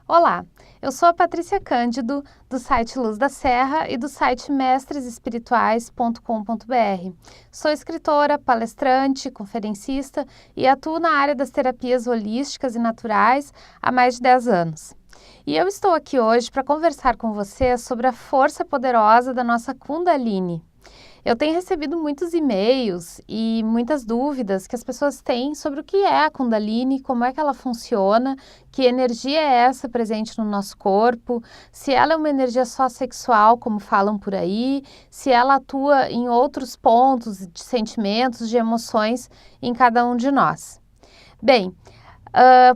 Olá, eu sou a Patrícia Cândido, do site Luz da Serra e do site mestresespirituais.com.br. Sou escritora, palestrante, conferencista e atuo na área das terapias holísticas e naturais há mais de 10 anos. E eu estou aqui hoje para conversar com você sobre a força poderosa da nossa Kundalini. Eu tenho recebido muitos e-mails e muitas dúvidas que as pessoas têm sobre o que é a Kundalini, como é que ela funciona, que energia é essa presente no nosso corpo, se ela é uma energia só sexual, como falam por aí, se ela atua em outros pontos de sentimentos, de emoções em cada um de nós. Bem,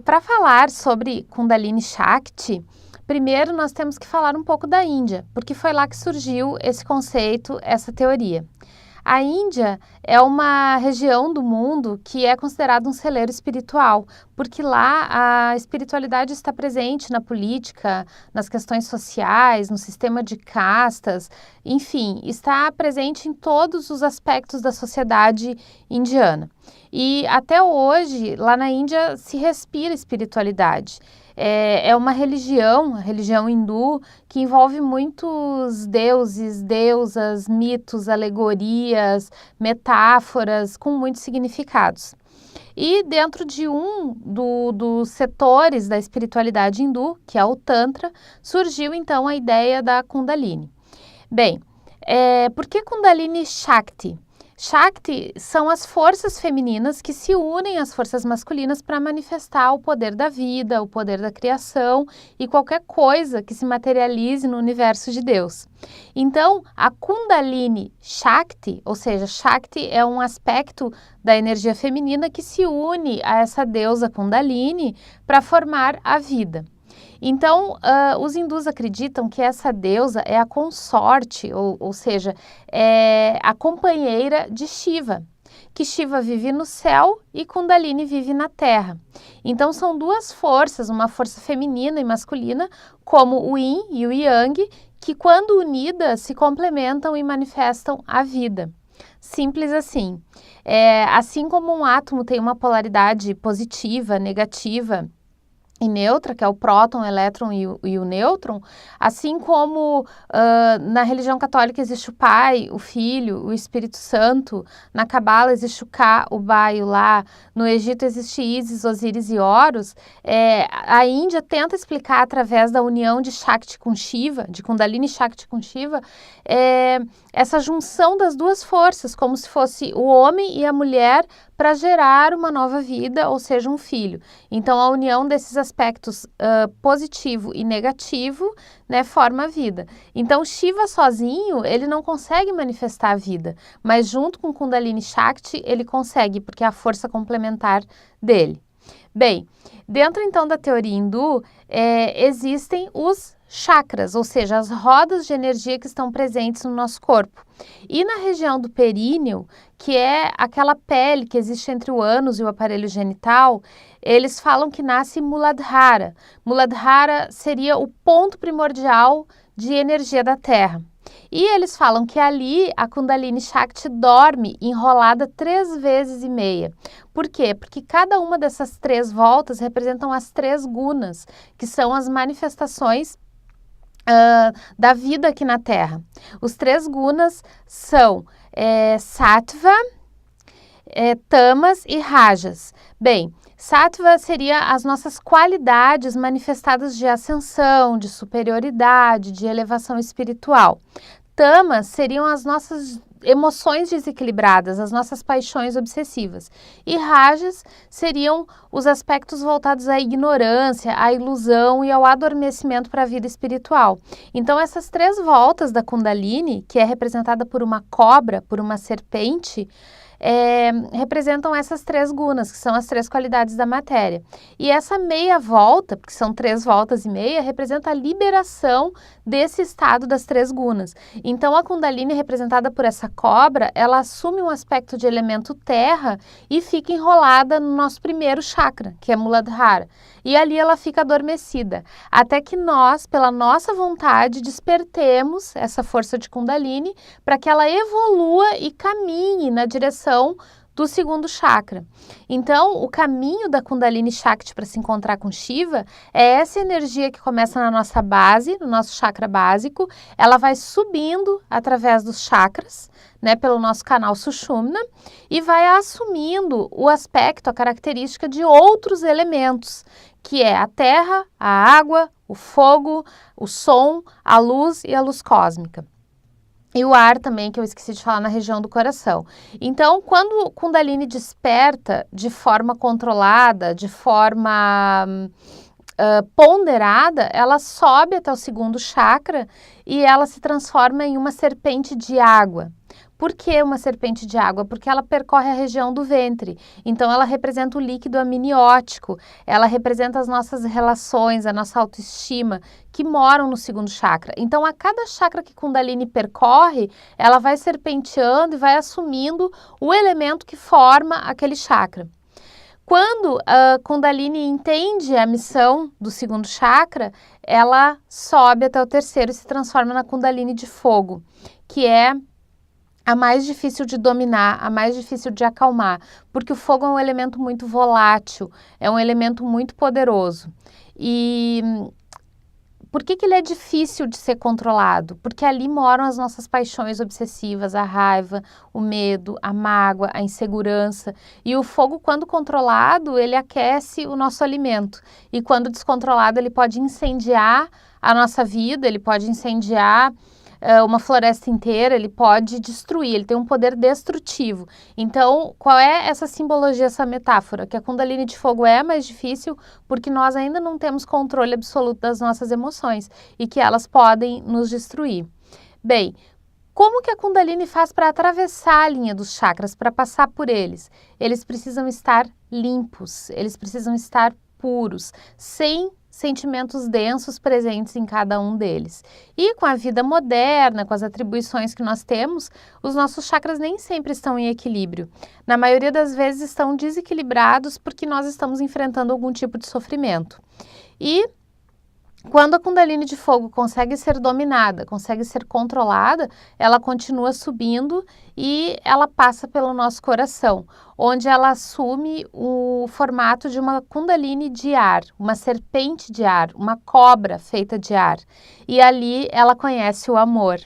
para falar sobre Kundalini Shakti, primeiro nós temos que falar um pouco da Índia, porque foi lá que surgiu esse conceito, essa teoria. A Índia é uma região do mundo que é considerada um celeiro espiritual, porque lá a espiritualidade está presente na política, nas questões sociais, no sistema de castas, enfim, está presente em todos os aspectos da sociedade indiana. E até hoje, lá na Índia, se respira espiritualidade. É uma religião, a religião hindu, que envolve muitos deuses, deusas, mitos, alegorias, metáforas, com muitos significados. E dentro de um dos setores da espiritualidade hindu, que é o Tantra, surgiu então a ideia da Kundalini. Bem, por que Kundalini Shakti? Shakti são as forças femininas que se unem às forças masculinas para manifestar o poder da vida, o poder da criação e qualquer coisa que se materialize no universo de Deus. Então, a Kundalini Shakti, ou seja, Shakti é um aspecto da energia feminina que se une a essa deusa Kundalini para formar a vida. Então, os hindus acreditam que essa deusa é a consorte, ou seja, é a companheira de Shiva, que Shiva vive no céu e Kundalini vive na terra. Então, são duas forças, uma força feminina e masculina, como o Yin e o Yang, que quando unidas se complementam e manifestam a vida. Simples assim. Assim como um átomo tem uma polaridade positiva, negativa, e neutra, que é o próton, o elétron e o nêutron, assim como na religião católica existe o Pai, o Filho, o Espírito Santo, na Cabala existe o Ka, o Ba e o La, no Egito existe Ísis, Osíris e Horus, a Índia tenta explicar através da união de Shakti com Shiva, de Kundalini Shakti com Shiva, essa junção das duas forças, como se fosse o homem e a mulher para gerar uma nova vida, ou seja, um filho. Então, a união desses aspectos positivo e negativo, né, forma a vida. Então, Shiva sozinho, ele não consegue manifestar a vida, mas junto com Kundalini Shakti, ele consegue, porque é a força complementar dele. Bem, dentro então da teoria hindu, existem os chakras, ou seja, as rodas de energia que estão presentes no nosso corpo. E na região do períneo, que é aquela pele que existe entre o ânus e o aparelho genital, eles falam que nasce Muladhara. Muladhara seria o ponto primordial de energia da Terra. E eles falam que ali a Kundalini Shakti dorme enrolada 3 vezes e meia. Por quê? Porque cada uma dessas 3 voltas representam as 3 gunas, que são as manifestações da vida aqui na Terra. Os 3 gunas são Sattva, Tamas e Rajas. Bem, Sattva seria as nossas qualidades manifestadas de ascensão, de superioridade, de elevação espiritual. Tamas seriam as nossas emoções desequilibradas, as nossas paixões obsessivas. E Rajas seriam os aspectos voltados à ignorância, à ilusão e ao adormecimento para a vida espiritual. Então, essas 3 voltas da Kundalini, que é representada por uma cobra, por uma serpente, representam essas 3 gunas, que são as 3 qualidades da matéria. E essa meia volta, porque são 3 voltas e meia, representa a liberação desse estado das 3 gunas. Então, a Kundalini, representada por essa cobra, ela assume um aspecto de elemento terra e fica enrolada no nosso primeiro chakra, que é Muladhara. E ali ela fica adormecida, até que nós, pela nossa vontade, despertemos essa força de Kundalini para que ela evolua e caminhe na direção do segundo chakra. Então, o caminho da Kundalini Shakti para se encontrar com Shiva é essa energia que começa na nossa base, no nosso chakra básico, ela vai subindo através dos chakras, né, pelo nosso canal Sushumna, e vai assumindo o aspecto, a característica de outros elementos, que é a terra, a água, o fogo, o som, a luz e a luz cósmica. E o ar também, que eu esqueci de falar, na região do coração. Então, quando o Kundalini desperta de forma controlada, de forma ponderada, ela sobe até o segundo chakra e ela se transforma em uma serpente de água. Por que uma serpente de água? Porque ela percorre a região do ventre. Então, ela representa o líquido amniótico, ela representa as nossas relações, a nossa autoestima, que moram no segundo chakra. Então, a cada chakra que Kundalini percorre, ela vai serpenteando e vai assumindo o elemento que forma aquele chakra. Quando a Kundalini entende a missão do segundo chakra, ela sobe até o terceiro e se transforma na Kundalini de fogo, que é a mais difícil de dominar, a mais difícil de acalmar, porque o fogo é um elemento muito volátil, é um elemento muito poderoso. E por que ele é difícil de ser controlado? Porque ali moram as nossas paixões obsessivas, a raiva, o medo, a mágoa, a insegurança. E o fogo, quando controlado, ele aquece o nosso alimento. E quando descontrolado, ele pode incendiar a nossa vida, ele pode incendiar uma floresta inteira, ele pode destruir, ele tem um poder destrutivo. Então, qual é essa simbologia, essa metáfora? Que a Kundalini de fogo é mais difícil porque nós ainda não temos controle absoluto das nossas emoções e que elas podem nos destruir. Bem, como que a Kundalini faz para atravessar a linha dos chakras, para passar por eles? Eles precisam estar limpos, eles precisam estar puros, sem sentimentos densos presentes em cada um deles. E com a vida moderna, com as atribuições que nós temos, os nossos chakras nem sempre estão em equilíbrio. Na maioria das vezes estão desequilibrados porque nós estamos enfrentando algum tipo de sofrimento. E quando a Kundalini de fogo consegue ser dominada, consegue ser controlada, ela continua subindo e ela passa pelo nosso coração, onde ela assume o formato de uma Kundalini de ar, uma serpente de ar, uma cobra feita de ar. E ali ela conhece o amor.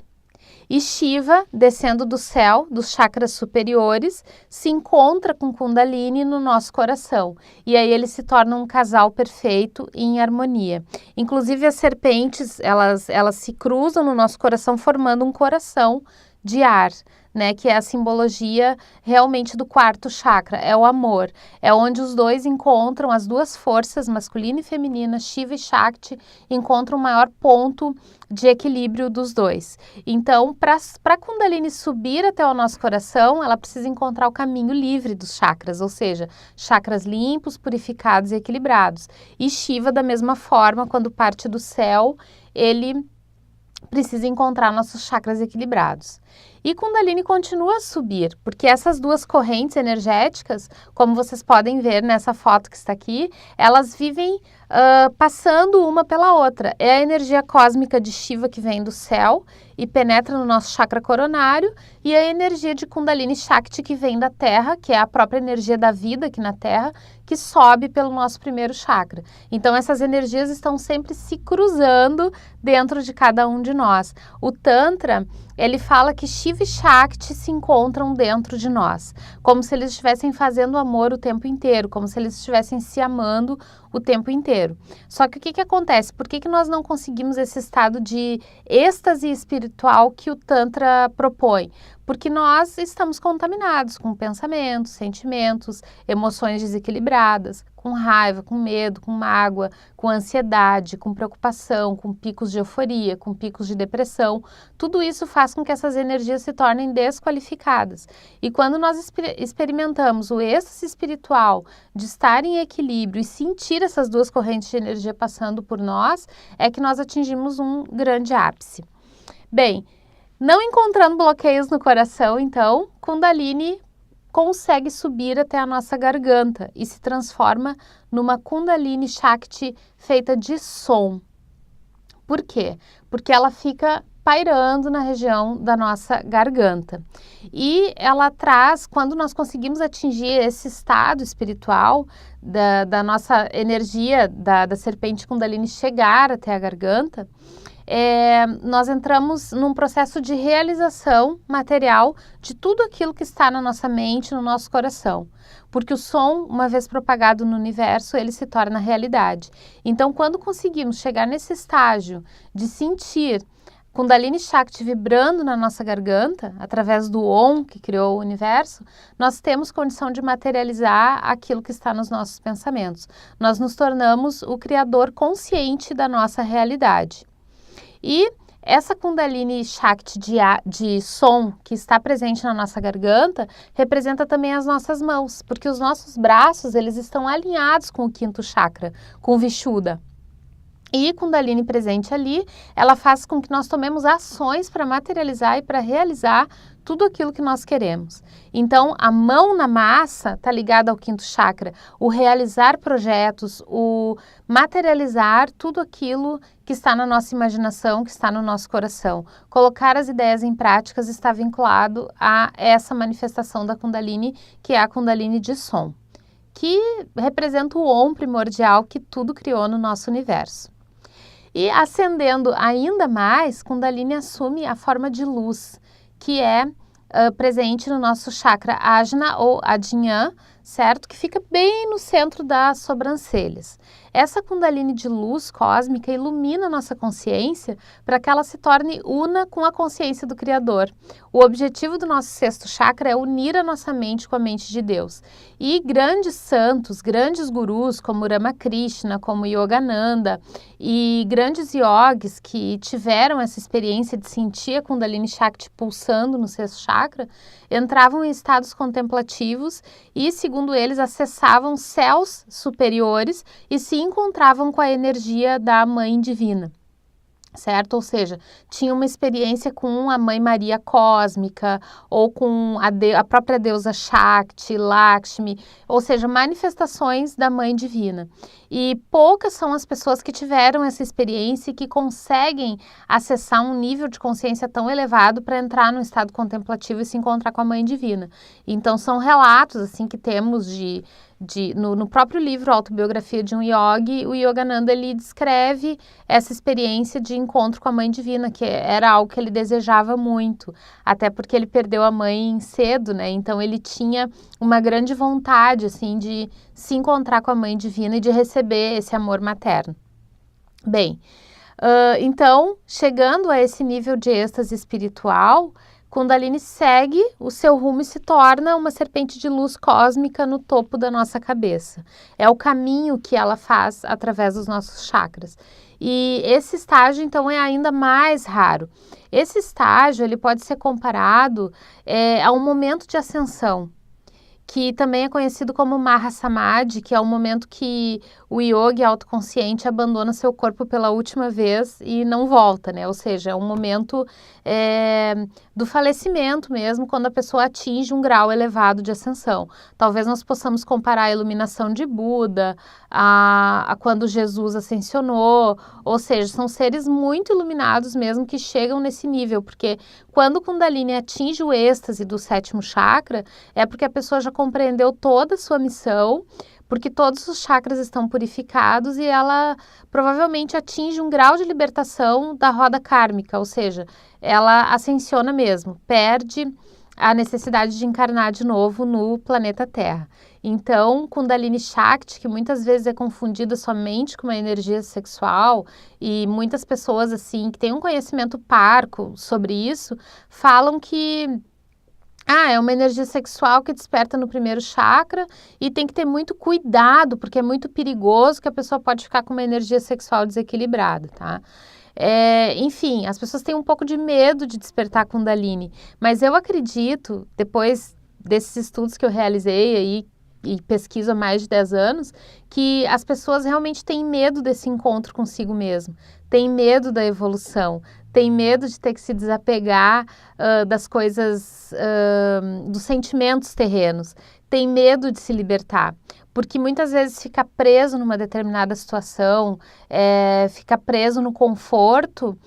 E Shiva, descendo do céu, dos chakras superiores, se encontra com Kundalini no nosso coração. E aí eles se tornam um casal perfeito e em harmonia. Inclusive as serpentes, elas se cruzam no nosso coração formando um coração de ar, né, que é a simbologia realmente do quarto chakra, é o amor, é onde os dois encontram, as duas forças, masculina e feminina, Shiva e Shakti, encontram o maior ponto de equilíbrio dos dois. Então, para Kundalini subir até o nosso coração, ela precisa encontrar o caminho livre dos chakras, ou seja, chakras limpos, purificados e equilibrados. E Shiva, da mesma forma, quando parte do céu, ele precisa encontrar nossos chakras equilibrados. E Kundalini continua a subir, porque essas duas correntes energéticas, como vocês podem ver nessa foto que está aqui, elas vivem passando uma pela outra. É a energia cósmica de Shiva que vem do céu e penetra no nosso chakra coronário, e a energia de Kundalini Shakti que vem da terra, que é a própria energia da vida aqui na terra, que sobe pelo nosso primeiro chakra. Então essas energias estão sempre se cruzando dentro de cada um de nós. O Tantra, ele fala que Shiva e Shakti se encontram dentro de nós, como se eles estivessem fazendo amor o tempo inteiro, como se eles estivessem se amando o tempo inteiro. Só que o que acontece? Por que nós não conseguimos esse estado de êxtase espiritual que o Tantra propõe? Porque nós estamos contaminados com pensamentos, sentimentos, emoções desequilibradas, com raiva, com medo, com mágoa, com ansiedade, com preocupação, com picos de euforia, com picos de depressão. Tudo isso faz com que essas energias se tornem desqualificadas. E quando nós experimentamos o êxtase espiritual de estar em equilíbrio e sentir essas duas correntes de energia passando por nós, é que nós atingimos um grande ápice. Bem, não encontrando bloqueios no coração, então, Kundalini consegue subir até a nossa garganta e se transforma numa Kundalini Shakti feita de som. Por quê? Porque ela fica pairando na região da nossa garganta. E ela traz, quando nós conseguimos atingir esse estado espiritual da nossa energia, da serpente Kundalini chegar até a garganta, nós entramos num processo de realização material de tudo aquilo que está na nossa mente, no nosso coração. Porque o som, uma vez propagado no universo, ele se torna realidade. Então, quando conseguimos chegar nesse estágio de sentir Kundalini Shakti vibrando na nossa garganta, através do Om que criou o universo, nós temos condição de materializar aquilo que está nos nossos pensamentos. Nós nos tornamos o criador consciente da nossa realidade. E essa Kundalini Shakti de som que está presente na nossa garganta representa também as nossas mãos, porque os nossos braços eles estão alinhados com o quinto chakra, com o Vishuddha. E Kundalini presente ali, ela faz com que nós tomemos ações para materializar e para realizar tudo aquilo que nós queremos. Então, a mão na massa está ligada ao quinto chakra, o realizar projetos, o materializar tudo aquilo que está na nossa imaginação, que está no nosso coração. Colocar as ideias em práticas está vinculado a essa manifestação da Kundalini, que é a Kundalini de som, que representa o Om primordial que tudo criou no nosso universo. E ascendendo ainda mais, Kundalini assume a forma de luz, que é presente no nosso chakra Ajna ou Adinha, certo? Que fica bem no centro das sobrancelhas. Essa Kundalini de luz cósmica ilumina nossa consciência para que ela se torne una com a consciência do Criador. O objetivo do nosso sexto chakra é unir a nossa mente com a mente de Deus. E grandes santos, grandes gurus como Ramakrishna, como Yogananda e grandes yogis que tiveram essa experiência de sentir a Kundalini Shakti pulsando no sexto chakra, entravam em estados contemplativos e, segundo eles, acessavam céus superiores e se encontravam com a energia da Mãe Divina, certo? Ou seja, tinha uma experiência com a Mãe Maria Cósmica ou com a própria deusa Shakti, Lakshmi, ou seja, manifestações da Mãe Divina. E poucas são as pessoas que tiveram essa experiência e que conseguem acessar um nível de consciência tão elevado para entrar num estado contemplativo e se encontrar com a Mãe Divina. Então, são relatos assim que temos no próprio livro Autobiografia de um Yogi, o Yogananda ele descreve essa experiência de encontro com a Mãe Divina, que era algo que ele desejava muito, até porque ele perdeu a mãe cedo, né? Então ele tinha uma grande vontade assim de se encontrar com a Mãe Divina e de receber esse amor materno. Bem, então, chegando a esse nível de êxtase espiritual, Kundalini segue o seu rumo e se torna uma serpente de luz cósmica no topo da nossa cabeça. É o caminho que ela faz através dos nossos chakras. E esse estágio, então, é ainda mais raro. Esse estágio ele pode ser comparado a um momento de ascensão, que também é conhecido como Mahasamadhi, que é o momento que o yogi autoconsciente abandona seu corpo pela última vez e não volta, né? Ou seja, é um momento do falecimento mesmo, quando a pessoa atinge um grau elevado de ascensão. Talvez nós possamos comparar a iluminação de Buda a quando Jesus ascensionou, ou seja, são seres muito iluminados mesmo que chegam nesse nível, porque quando o Kundalini atinge o êxtase do sétimo chakra, é porque a pessoa já compreendeu toda a sua missão, porque todos os chakras estão purificados e ela provavelmente atinge um grau de libertação da roda kármica, ou seja, ela ascensiona mesmo, perde a necessidade de encarnar de novo no planeta Terra. Então, Kundalini Shakti, que muitas vezes é confundida somente com uma energia sexual, e muitas pessoas assim que têm um conhecimento parco sobre isso, falam que é uma energia sexual que desperta no primeiro chakra e tem que ter muito cuidado, porque é muito perigoso que a pessoa pode ficar com uma energia sexual desequilibrada, tá? Enfim, as pessoas têm um pouco de medo de despertar Kundalini, mas eu acredito, depois desses estudos que eu realizei aí e pesquiso há mais de 10 anos, que as pessoas realmente têm medo desse encontro consigo mesmo, têm medo da evolução, têm medo de ter que se desapegar das coisas, dos sentimentos terrenos, têm medo de se libertar, porque muitas vezes fica preso numa determinada situação, fica preso no conforto,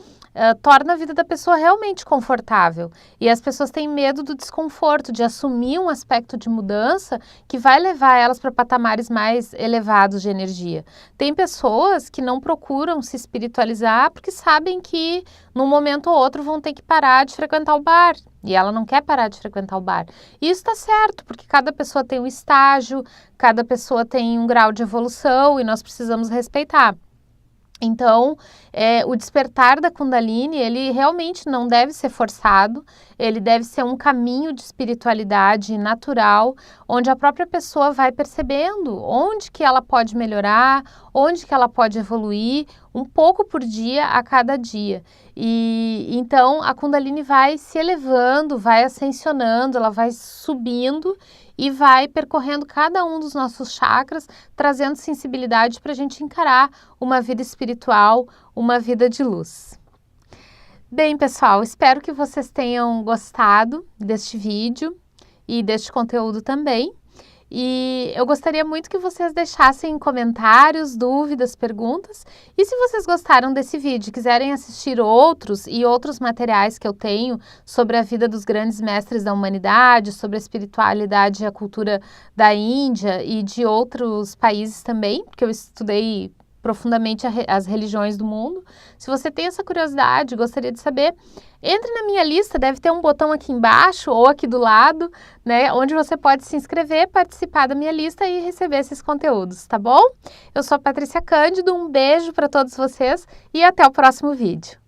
torna a vida da pessoa realmente confortável. E as pessoas têm medo do desconforto, de assumir um aspecto de mudança que vai levar elas para patamares mais elevados de energia. Tem pessoas que não procuram se espiritualizar porque sabem que num momento ou outro vão ter que parar de frequentar o bar. E ela não quer parar de frequentar o bar. E isso está certo, porque cada pessoa tem um estágio, cada pessoa tem um grau de evolução e nós precisamos respeitar. Então, o despertar da Kundalini, ele realmente não deve ser forçado, ele deve ser um caminho de espiritualidade natural, onde a própria pessoa vai percebendo onde que ela pode melhorar, onde que ela pode evoluir, um pouco por dia a cada dia. E então a Kundalini vai se elevando, vai ascensionando, ela vai subindo e vai percorrendo cada um dos nossos chakras, trazendo sensibilidade para a gente encarar uma vida espiritual, uma vida de luz. Bem, pessoal, espero que vocês tenham gostado deste vídeo e deste conteúdo também. E eu gostaria muito que vocês deixassem comentários, dúvidas, perguntas. E se vocês gostaram desse vídeo, quiserem assistir outros e outros materiais que eu tenho sobre a vida dos grandes mestres da humanidade, sobre a espiritualidade e a cultura da Índia e de outros países também, porque eu estudei profundamente as religiões do mundo. Se você tem essa curiosidade, gostaria de saber, entre na minha lista, deve ter um botão aqui embaixo ou aqui do lado, né, onde você pode se inscrever, participar da minha lista e receber esses conteúdos, tá bom? Eu sou a Patrícia Cândido, um beijo para todos vocês e até o próximo vídeo.